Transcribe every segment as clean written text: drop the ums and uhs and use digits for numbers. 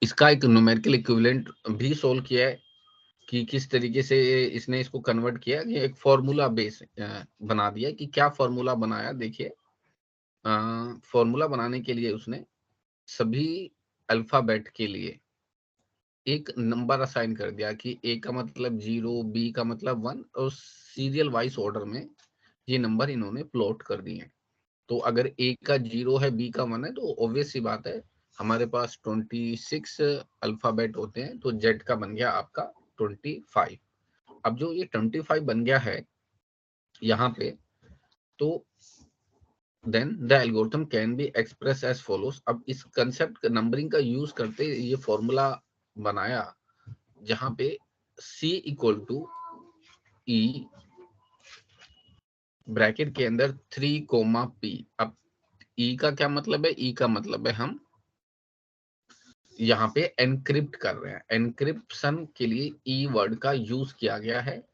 इसका एक numerical equivalent भी सोल्व किया है कि किस तरीके से इसने इसको कन्वर्ट किया कि एक फॉर्मूला बेस बना दिया कि क्या फॉर्मूला बनाया। देखिए फॉर्मूला बनाने के लिए उसने सभी अल्फाबेट के लिए एक नंबर असाइन कर दिया कि ए का मतलब 0, बी का मतलब 1 और सीरियल वाइज ऑर्डर में ये नंबर इन्होंने प्लॉट कर दिए। तो अगर ए का 0 है, बी का 1 है, तो ऑब्वियस सी बात है हमारे पास 26 अल्फाबेट होते हैं, तो जेड का बन गया आपका 25। अब जो ये 25 बन गया है यहाँ पे, तो then the algorithm can be express as follows. अब इस कंसेप्ट नंबरिंग का यूज करते ये फॉर्मूला बनाया जहां पे C equal to E bracket के अंदर 3, P। अब E का क्या मतलब है? E का मतलब है हम यहाँ पे एनक्रिप्ट कर रहे हैं, एनक्रिप्शन के लिए E वर्ड का यूज किया गया है।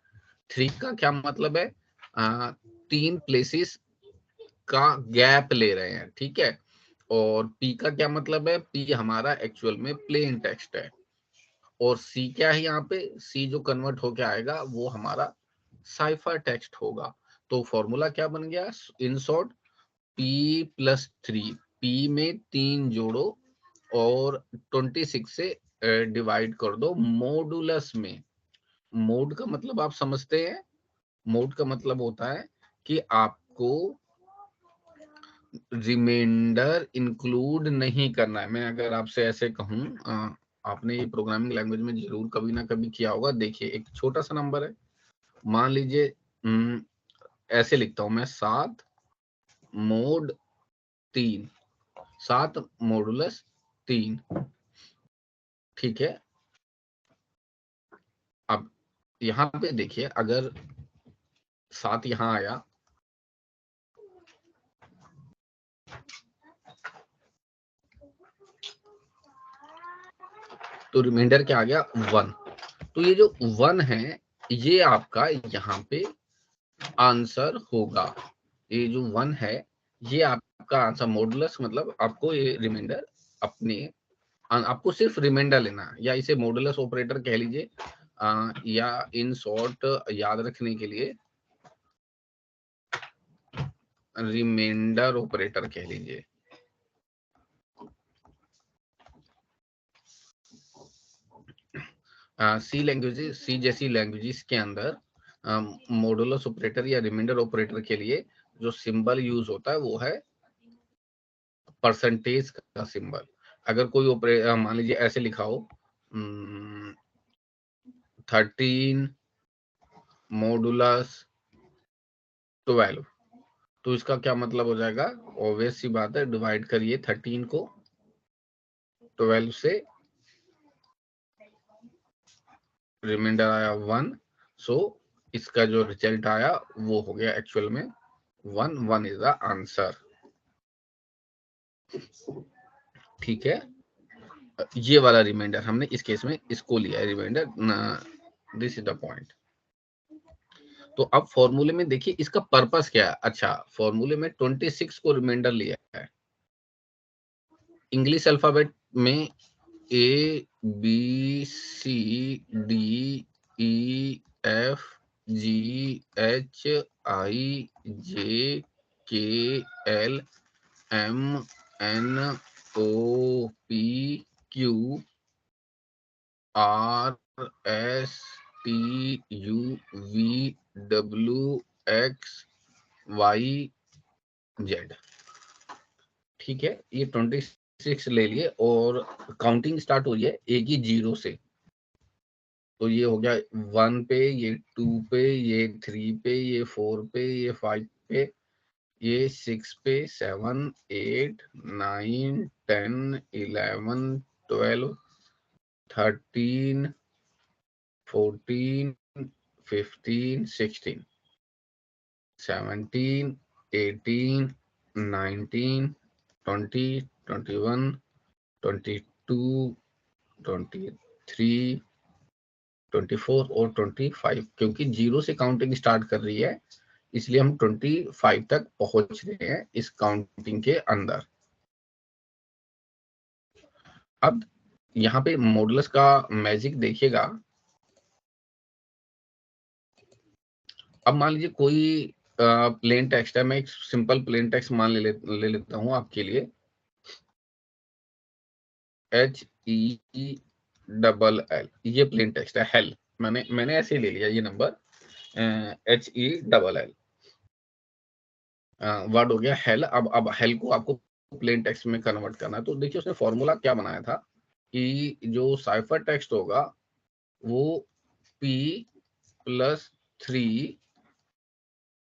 3 का क्या मतलब है? 3 प्लेसेस का गैप ले रहे हैं, ठीक है। और P का क्या मतलब है? P हमारा एक्चुअल में प्लेन टेक्स्ट है। और C क्या है? यहाँ पे C जो कन्वर्ट होके आएगा वो हमारा साइफर टेक्स्ट होगा। तो फॉर्मूला क्या बन गया? इन शॉर्ट P+3, P में 3 जोड़ो और 26 से डिवाइड कर दो मॉडुलस में। मोड का मतलब आप समझते हैं? मोड का मतलब होता है कि आपको रिमाइंडर इंक्लूड नहीं करना है। मैं अगर आपसे ऐसे कहूं, आपने ये प्रोग्रामिंग लैंग्वेज में जरूर कभी ना कभी किया होगा। देखिए एक छोटा सा नंबर है, मान लीजिए ऐसे लिखता हूं मैं 7 मोड 3, 7 मॉडुलस 3, ठीक है। अब यहाँ पे देखिए अगर 7 यहाँ आया तो रिमाइंडर क्या आ गया? 1। तो ये जो 1 है ये आपका यहाँ पे आंसर होगा। ये जो 1 है ये आपका आंसर, मॉडुलस मतलब आपको ये रिमाइंडर अपने आपको सिर्फ रिमाइंडर लेना है, या इसे मॉडुलस ऑपरेटर कह लीजिए, या इन शॉर्ट याद रखने के लिए रिमाइंडर ऑपरेटर कह लीजिए। सी लैंग्वेजेस, सी जैसी लैंग्वेजेस के अंदर मॉडुलस ऑपरेटर या रिमाइंडर ऑपरेटर के लिए जो सिंबल यूज होता है वो है परसेंटेज का सिंबल। अगर कोई ऑपरेटर मान लीजिए ऐसे लिखा हो 13 मॉडुलस 12, तो इसका क्या मतलब हो जाएगा? ऑब्वियस सी बात है, डिवाइड करिए 13 को 12 से, रिमाइंडर आया 1, सो इसका जो रिजल्ट आया वो हो गया एक्चुअल में 1 इज द आंसर, ठीक है। ये वाला रिमाइंडर हमने इस केस में इसको लिया है remainder, this is the point. तो अब फॉर्मूले में देखिए इसका पर्पस क्या है। अच्छा, फॉर्मूले में 26 को रिमाइंडर लिया है। इंग्लिश अल्फाबेट में ABCDEFGHIJKLMNOPQRSTUVWXYZ, ठीक है। ये 26 ले लिए और काउंटिंग स्टार्ट हुई है ए की 0 से। तो ये हो गया 1 पे, ये 2 पे, ये 3 पे, ये 4 पे, ये 5 पे, ये 6 पे, 7 8 9 10 11 12 13 14 15 16 17 18 19 20 21 22 23 24 और 25, क्योंकि 0 से काउंटिंग स्टार्ट कर रही है इसलिए हम 25 तक पहुंच रहे हैं इस काउंटिंग के अंदर। अब यहाँ पे मॉडुलस का मैजिक देखिएगा। अब मान लीजिए कोई प्लेन टेक्स्ट है, मैं एक सिंपल प्लेन टेक्स्ट मान ले लेता हूँ आपके लिए, HEL, ये प्लेन टेक्स्ट है हेल, मैंने ऐसे ही ले लिया ये नंबर HEL वर्ड हो गया हेल। अब हेल को आपको प्लेन टेक्स्ट में कन्वर्ट करना है। तो देखिए उसने फॉर्मूला क्या बनाया था कि जो साइफर टेक्स्ट होगा वो P+3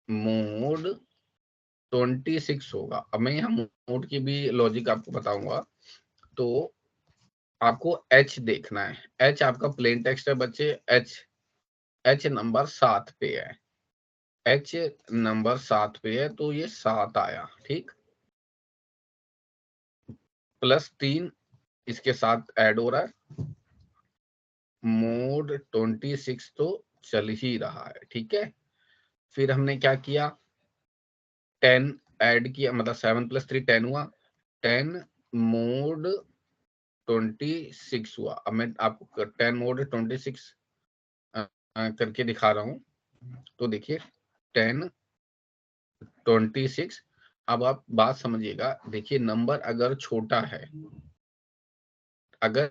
मोड 26 होगा। अब मैं यहाँ मोड की भी लॉजिक आपको बताऊंगा। तो आपको H देखना है, H आपका प्लेन टेक्स्ट है बच्चे, H नंबर 7 पे है, H नंबर 7 पे है, तो ये 7 आया, ठीक। +3 इसके साथ ऐड हो रहा है, मोड 26 तो चल ही रहा है, ठीक है। फिर हमने क्या किया, 10 ऐड किया, मतलब 7+3 10 हुआ, 10 मोड 26 हुआ। अब मैं आपको 10 मोड 26 करके दिखा रहा हूं। तो देखिए 10 26। अब आप बात समझिएगा, देखिए नंबर अगर छोटा है, अगर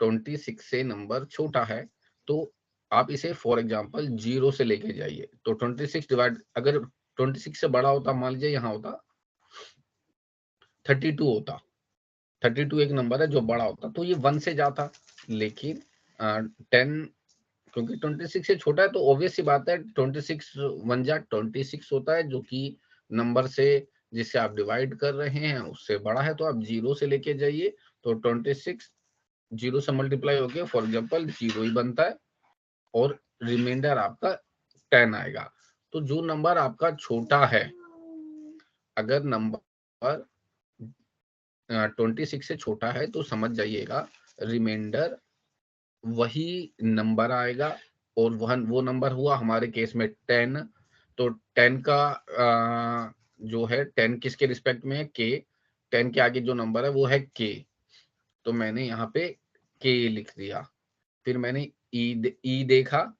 26 से नंबर छोटा है तो आप इसे फॉर एग्जांपल 0 से लेके जाइए। तो 26 डिवाइड, अगर 26 से बड़ा होता, मान लीजिए यहाँ होता 32 होता, 32 एक नंबर है जो बड़ा होता, तो ये 1 से जाता। लेकिन 10, क्योंकि 26 से छोटा है तो ऑब्वियस सी बात है 26 1 जा 26 होता है, जो कि नंबर से जिससे आप डिवाइड कर रहे हैं उससे बड़ा है, तो आप 0 से लेके जाइए। तो 26 0 से मल्टीप्लाई होके फॉर एग्जांपल 0 ही बनता है और रिमाइंडर आपका 10 आएगा। तो जो नंबर आपका छोटा है, अगर नंबर 26 से छोटा है तो समझ जाइएगा रिमाइंडर वही नंबर आएगा। और वो नंबर हुआ हमारे केस में 10। तो 10 का जो है 10 किसके रिस्पेक्ट में है, के। 10 के आगे जो नंबर है वो है के, तो मैंने यहाँ पे के लिख दिया। फिर मैंने ई देखा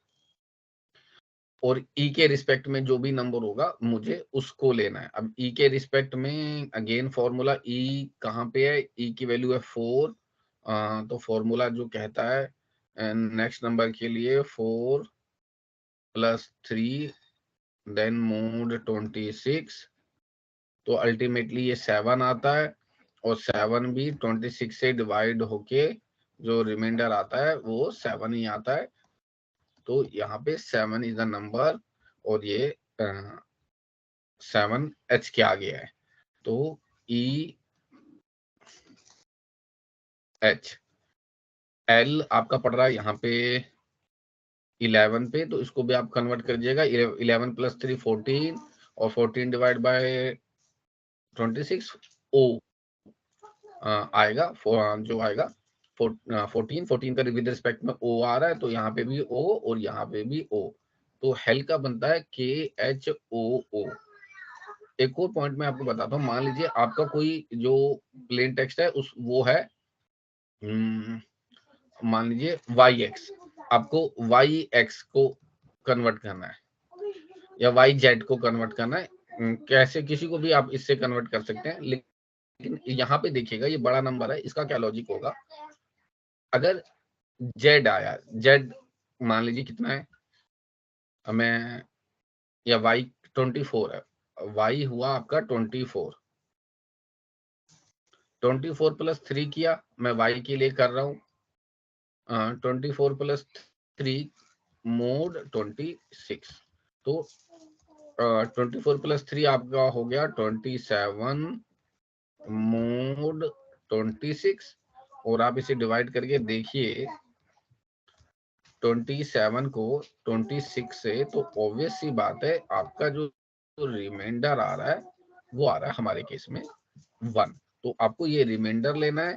और ई के रिस्पेक्ट में जो भी नंबर होगा मुझे उसको लेना है। अब ई के रिस्पेक्ट में अगेन फॉर्मूला, ई कहाँ पे है, ई की वैल्यू है 4। तो फॉर्मूला जो कहता है नेक्स्ट नंबर के लिए 4+3 देन मोड 26, तो अल्टीमेटली ये 7 आता है। और 7 भी 26 से डिवाइड होके जो रिमाइंडर आता है वो 7 ही आता है। तो यहाँ पे 7 इज द नंबर और ये 7 H के आगे है। तो EH, L आपका पड़ रहा है यहाँ पे 11 पे, तो इसको भी आप कन्वर्ट कर दीजिएगा। 11+3 14 और 14 डिवाइड बाय 26 O आएगा, जो आएगा 14 का विद रिस्पेक्ट में O आ रहा है, तो यहाँ पे भी O और यहाँ पे भी O। तो हेल का बनता है KHOO। एक और पॉइंट मैं आपको बताता हूँ, मान लीजिए आपका कोई जो प्लेन टेक्स्ट है उस वो है मान लीजिए YX, आपको YX को कन्वर्ट करना है या YZ को कन्वर्ट करना है। कैसे किसी को भी आप इससे कन्वर्ट कर सकते हैं, लेकिन यहाँ पे देखिएगा ये बड़ा नंबर है, इसका क्या लॉजिक होगा। अगर Z आया, Z मान लीजिए कितना है, मैं या Y 24 है, Y हुआ आपका 24, 24+3 किया, मैं Y के लिए कर रहा हूँ 24+3 मोड 26। तो 24+3 आपका हो गया 27 मोड 26। और आप इसे डिवाइड करके देखिए 27 को 26 से, तो ऑब्वियस सी बात है आपका जो रिमाइंडर आ रहा है वो आ रहा है हमारे केस में 1। तो आपको ये रिमाइंडर लेना है।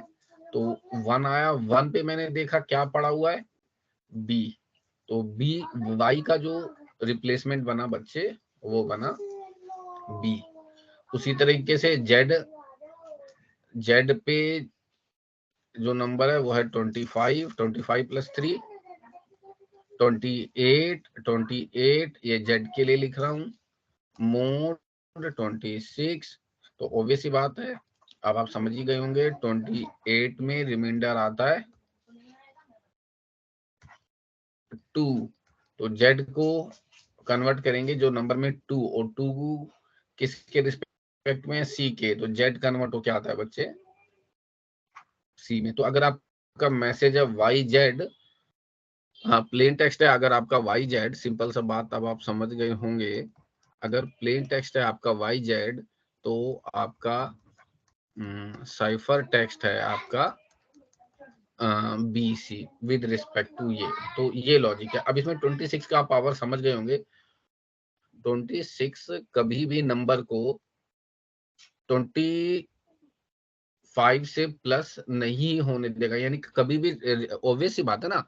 तो 1 आया, 1 पे मैंने देखा क्या पड़ा हुआ है, बी। तो बी, वाई का जो रिप्लेसमेंट बना बच्चे वो बना बी। उसी तरीके से जेड पे जो नंबर है वो है 25, 25 प्लस 3 28, 28 ये जेड के लिए लिख रहा हूँ, मोड 26। तो ऑब्वियस ही बात है, अब आप समझ ही गए होंगे 28 में रिमाइंडर आता है 2। तो जेड को कन्वर्ट करेंगे जो नंबर में 2, और 2 किसके रिस्पेक्ट में, सी के, तो जेड कन्वर्ट हो क्या आता है बच्चे, सी में। तो अगर आपका मैसेज है वाई जेड, हाँ प्लेन टेक्स्ट है, अगर आपका वाई जेड, सिंपल सा बात अब आप समझ गए होंगे, अगर प्लेन टेक्स्ट है आपका वाई जेड, तो आपका साइफर टेक्स्ट है आपका B C with respect to ये। तो ये लॉजिक है। अब इसमें 26 का पावर समझ गए होंगे। 26 कभी भी नंबर को 25 से प्लस नहीं होने देगा, यानी कभी भी, ऑब्वियस सी बात है ना,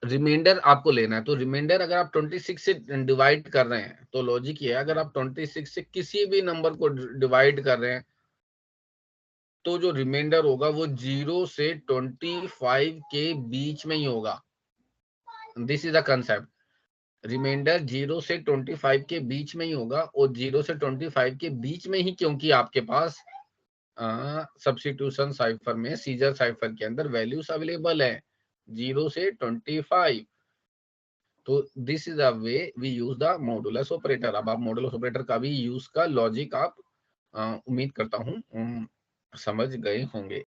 रिमाइंडर आपको लेना है, तो रिमाइंडर अगर आप 26 से डिवाइड कर रहे हैं, तो लॉजिक ये है, अगर आप 26 से किसी भी नंबर को डिवाइड कर रहे हैं, तो जो रिमाइंडर होगा वो 0 से 25 के बीच में ही होगा। This is the concept. Remainder 0 से 25 के बीच में ही होगा, और 0 से 25 के बीच में ही, क्योंकि आपके पास सब्स्टिट्यूशन साइफर में, सीजर साइफर के अंदर वैल्यूज अवेलेबल है 0 से 25। तो this is the way we use the modulus operator. अब आप मॉडुलस ऑपरेटर का भी यूज का लॉजिक आप उम्मीद करता हूँ समझ गए होंगे।